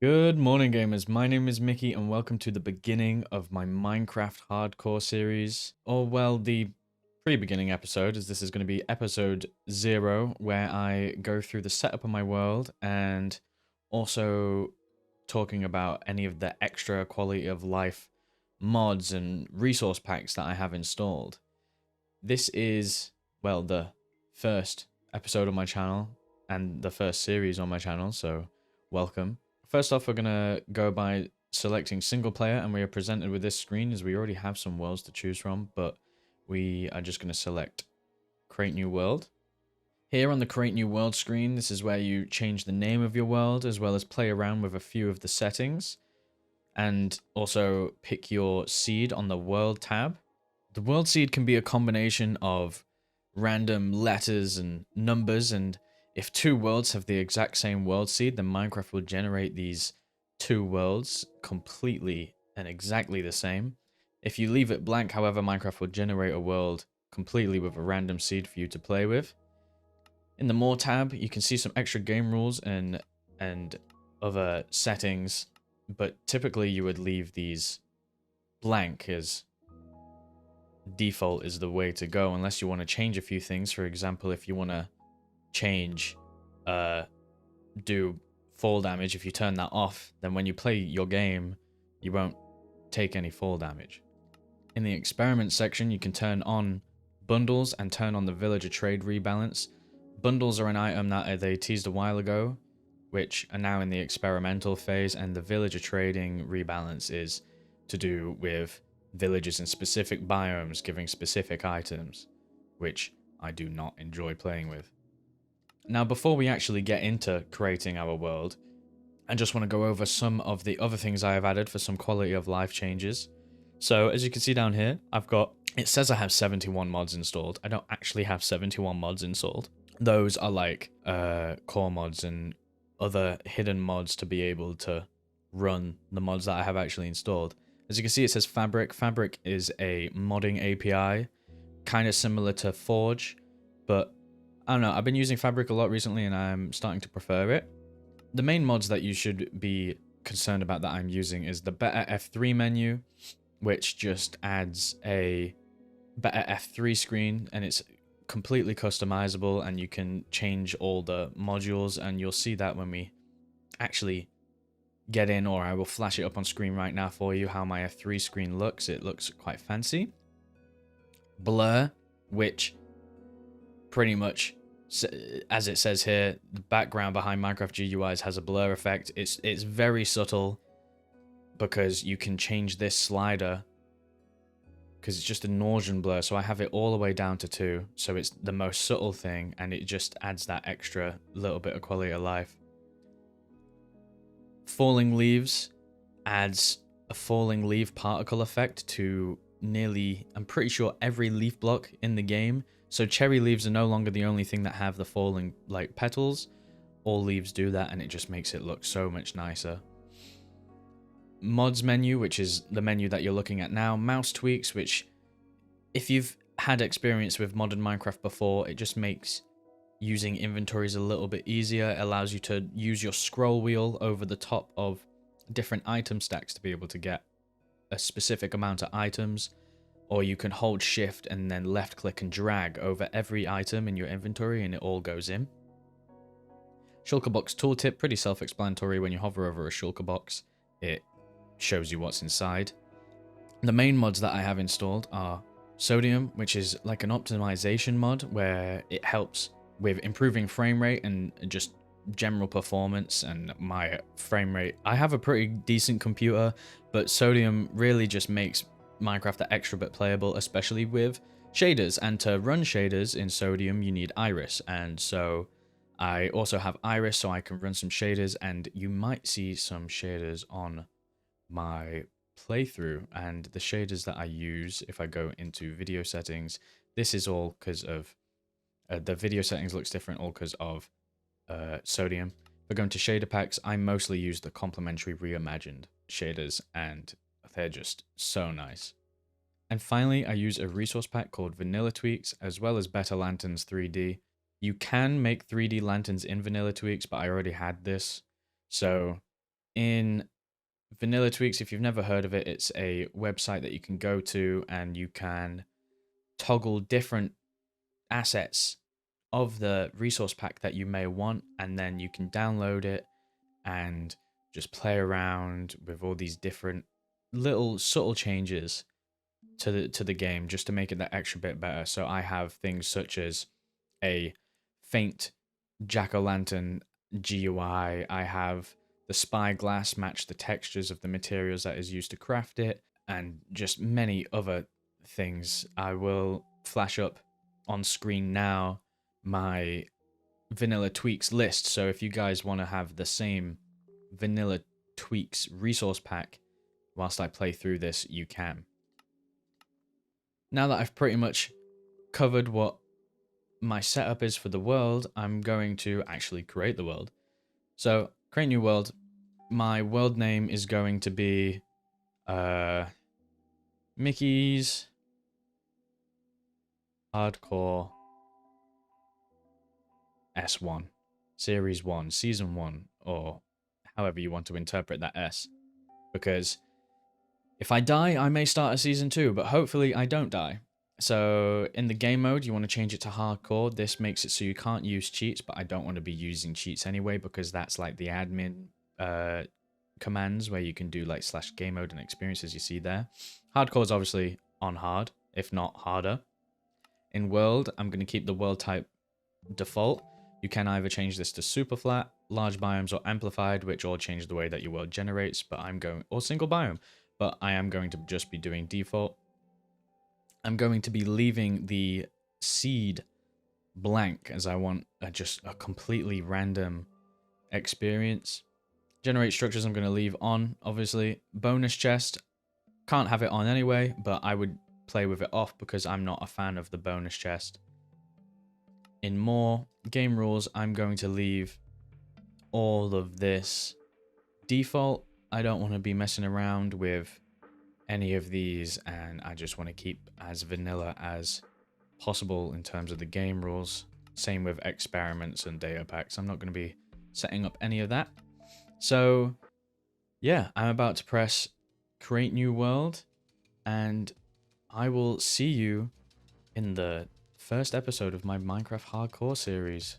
Good morning, gamers. My name is Mickey, and welcome to the beginning of my Minecraft Hardcore series. Or, well, the pre-beginning episode, as this is going to be episode 0, where I go through the setup of my world and also talking about any of the extra quality of life mods and resource packs that I have installed. This is, well, the first episode on my channel and the first series on my channel, so welcome. First off, we're going to go by selecting single player, and we are presented with this screen as we already have some worlds to choose from, but we are just going to select create new world. Here on the create new world screen, this is where you change the name of your world as well as play around with a few of the settings, and also pick your seed on the world tab. The world seed can be a combination of random letters and numbers, and if two worlds have the exact same world seed, then Minecraft will generate these two worlds completely and exactly the same. If you leave it blank, however, Minecraft will generate a world completely with a random seed for you to play with. In the More tab, you can see some extra game rules and other settings, but typically you would leave these blank as default is the way to go unless you want to change a few things. For example, if you want to change do fall damage, if you turn that off, then when you play your game you won't take any fall damage. In the experiment section, you can turn on bundles and turn on the villager trade rebalance. Bundles are an item that they teased a while ago, which are now in the experimental phase, and the villager trading rebalance is to do with villages in specific biomes giving specific items, which I do not enjoy playing with. Now, before we actually get into creating our world, I just want to go over some of the other things I have added for some quality of life changes. So, as you can see down here, it says I have 71 mods installed. I don't actually have 71 mods installed. Those are like core mods and other hidden mods to be able to run the mods that I have actually installed. As you can see, it says Fabric. Fabric is a modding API, kind of similar to Forge, but I don't know, I've been using Fabric a lot recently and I'm starting to prefer it. The main mods that you should be concerned about that I'm using is the Better F3 menu, which just adds a Better F3 screen, and it's completely customizable and you can change all the modules, and you'll see that when we actually get in, or I will flash it up on screen right now for you how my F3 screen looks. It looks quite fancy. Blur, which pretty much, as it says here, the background behind Minecraft GUIs has a blur effect. It's very subtle because you can change this slider because it's just a Gaussian blur, so I have it all the way down to 2, so it's the most subtle thing, and it just adds that extra little bit of quality of life. Falling leaves adds a falling leaf particle effect to nearly, I'm pretty sure, every leaf block in the game. So cherry leaves are no longer the only thing that have the falling like petals. All leaves do that, and it just makes it look so much nicer. Mods menu, which is the menu that you're looking at now. Mouse tweaks, which if you've had experience with modern Minecraft before, it just makes using inventories a little bit easier. It allows you to use your scroll wheel over the top of different item stacks to be able to get a specific amount of items, or you can hold shift and then left click and drag over every item in your inventory and it all goes in. Shulker box tooltip, pretty self-explanatory. When you hover over a shulker box, it shows you what's inside. The main mods that I have installed are Sodium, which is like an optimization mod where it helps with improving frame rate and just general performance and my frame rate. I have a pretty decent computer, but Sodium really just makes Minecraft that extra bit playable, especially with shaders. And to run shaders in Sodium, you need Iris, and so I also have Iris, so I can run some shaders, and you might see some shaders on my playthrough. And the shaders that I use, if I go into video settings, this is all because of the video settings looks different, all because of Sodium. If I go into shader packs, I mostly use the complementary reimagined shaders, and they're just so nice. And finally, I use a resource pack called Vanilla Tweaks, as well as Better Lanterns 3D. You can make 3D lanterns in Vanilla Tweaks, but I already had this, so in Vanilla Tweaks, if you've never heard of it, it's a website that you can go to and you can toggle different assets of the resource pack that you may want, and then you can download it and just play around with all these different little subtle changes to the game just to make it that extra bit better. So I have things such as a faint jack-o'-lantern GUI. I have the spyglass match the textures of the materials that is used to craft it, and just many other things. I will flash up on screen now my Vanilla Tweaks list. So if you guys want to have the same Vanilla Tweaks resource pack whilst I play through this, you can. Now that I've pretty much covered what my setup is for the world, I'm going to actually create the world. So, create new world. My world name is going to be Mickey's Hardcore S1. Series 1, Season 1, or however you want to interpret that S. Because if I die, I may start a Season 2, but hopefully I don't die. So in the game mode, you want to change it to hardcore. This makes it so you can't use cheats, but I don't want to be using cheats anyway, because that's like the admin commands where you can do like /game mode and experiences you see there. Hardcore is obviously on hard, if not harder. In world, I'm going to keep the world type default. You can either change this to super flat, large biomes, or amplified, which all change the way that your world generates, but or single biome, but I am going to just be doing default. I'm going to be leaving the seed blank, as I want just a completely random experience. Generate structures I'm going to leave on, obviously. Bonus chest, can't have it on anyway, but I would play with it off because I'm not a fan of the bonus chest. In more game rules, I'm going to leave all of this default. I don't want to be messing around with any of these, and I just want to keep as vanilla as possible in terms of the game rules. Same with experiments and data packs. I'm not going to be setting up any of that. So yeah, I'm about to press create new world, and I will see you in the first episode of my Minecraft Hardcore series.